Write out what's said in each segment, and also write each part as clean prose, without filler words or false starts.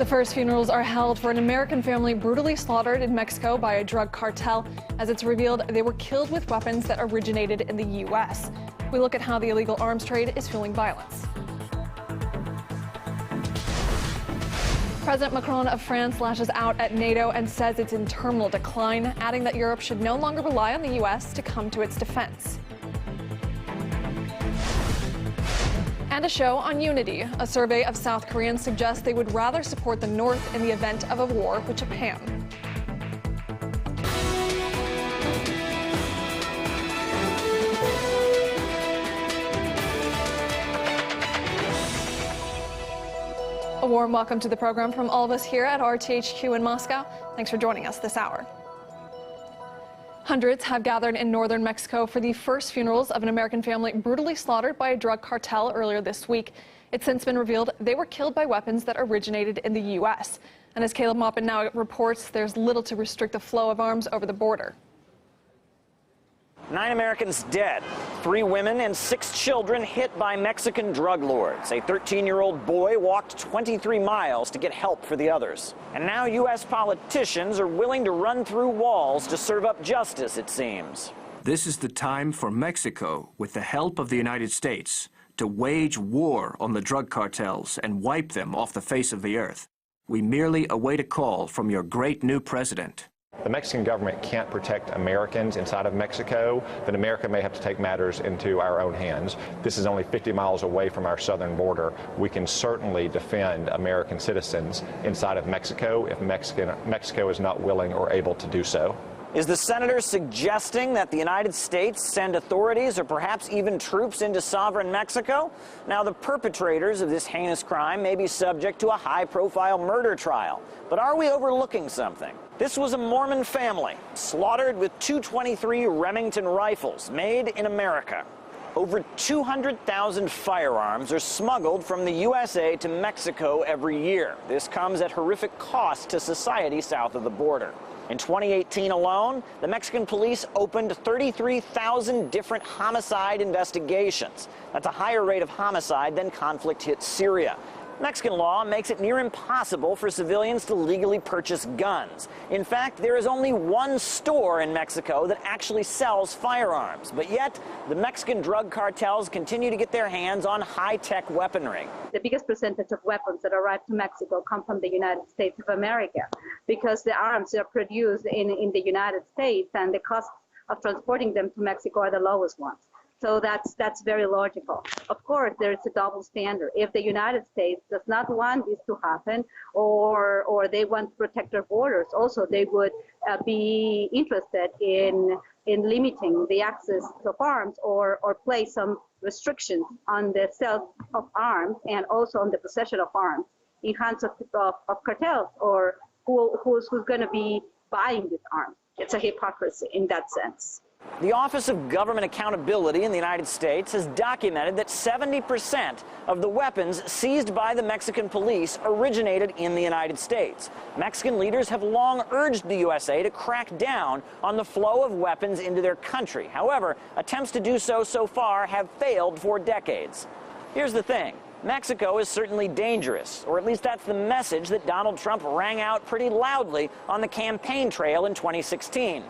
The first funerals are held for an American family brutally slaughtered in Mexico by a drug cartel. As it's revealed, they were killed with weapons that originated in the U.S. We look at how the illegal arms trade is fueling violence. President Macron of France lashes out at NATO and says it's in terminal decline, adding that Europe should no longer rely on the U.S. to come to its defense. And a show on unity. A survey of South Koreans suggests they would rather support the North in the event of a war with Japan. A warm welcome to the program from all of us here at RTHQ in Moscow. Thanks for joining us this hour. Hundreds have gathered in northern Mexico for the first funerals of an American family brutally slaughtered by a drug cartel earlier this week. It's since been revealed they were killed by weapons that originated in the U.S. And as Caleb Maupin now reports, there's little to restrict the flow of arms over the border. 9 Americans dead, 3 women and 6 children hit by Mexican drug lords. A 13-year-old boy walked 23 miles to get help for the others. And now U.S. politicians are willing to run through walls to serve up justice, it seems. This is the time for Mexico, with the help of the United States, to wage war on the drug cartels and wipe them off the face of the earth. We merely await a call from your great new president. The Mexican government can't protect Americans inside of Mexico, then America may have to take matters into our own hands. This is only 50 miles away from our southern border. We can certainly defend American citizens inside of Mexico if Mexico is not willing or able to do so. Is the senator suggesting that the United States send authorities or perhaps even troops into sovereign Mexico? Now, the perpetrators of this heinous crime may be subject to a high-profile murder trial. But are we overlooking something? This was a Mormon family slaughtered with 223 Remington rifles made in America. Over 200,000 firearms are smuggled from the USA to Mexico every year. This comes at horrific cost to society south of the border. In 2018 alone, the Mexican police opened 33,000 different homicide investigations. That's a higher rate of homicide than conflict-hit Syria. Mexican law makes it near impossible for civilians to legally purchase guns. In fact, there is only one store in Mexico that actually sells firearms. But yet, the Mexican drug cartels continue to get their hands on high-tech weaponry. The biggest percentage of weapons that arrive to Mexico come from the United States of America because the arms are produced in the United States and the costs of transporting them to Mexico are the lowest ones. So that's very logical. Of course, there is a double standard. If the United States does not want this to happen, or they want to protect their borders, also they would be interested in limiting the access of arms or place some restrictions on the sale of arms and also on the possession of arms in hands of cartels or who's going to be buying these arms. It's a hypocrisy in that sense. The Office of Government Accountability in the United States has documented that 70% of the weapons seized by the Mexican police originated in the United States. Mexican leaders have long urged the USA to crack down on the flow of weapons into their country. However, attempts to do so far have failed for decades. Here's the thing. Mexico is certainly dangerous, or at least that's the message that Donald Trump rang out pretty loudly on the campaign trail in 2016.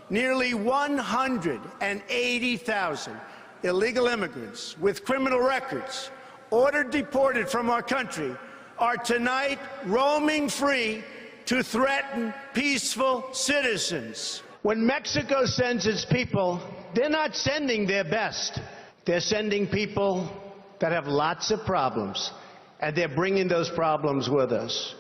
Nearly 180,000 illegal immigrants with criminal records ordered deported from our country are tonight roaming free to threaten peaceful citizens. When Mexico sends its people, they're not sending their best. They're sending people that have lots of problems, and they're bringing those problems with us.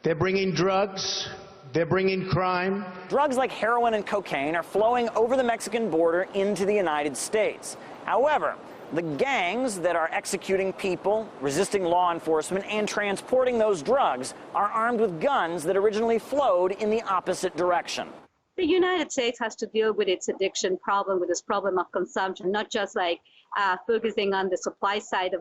They're bringing drugs. They're bringing crime. Drugs like heroin and cocaine are flowing over the Mexican border into the United States. However, the gangs that are executing people, resisting law enforcement, and transporting those drugs are armed with guns that originally flowed in the opposite direction. The United States has to deal with its addiction problem, with this problem of consumption, not just like focusing on the supply side of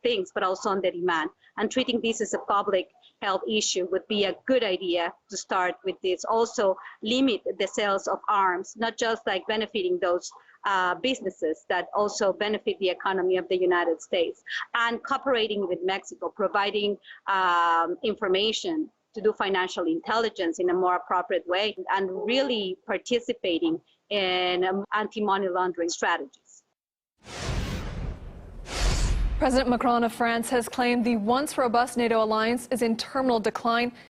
things, but also on the demand. And treating this as a public health issue would be a good idea to start with this. Also limit the sales of arms, not just like benefiting those businesses that also benefit the economy of the United States, and cooperating with Mexico, providing information to do financial intelligence in a more appropriate way, and really participating in anti-money laundering strategies. President Macron of France has claimed the once robust NATO alliance is in terminal decline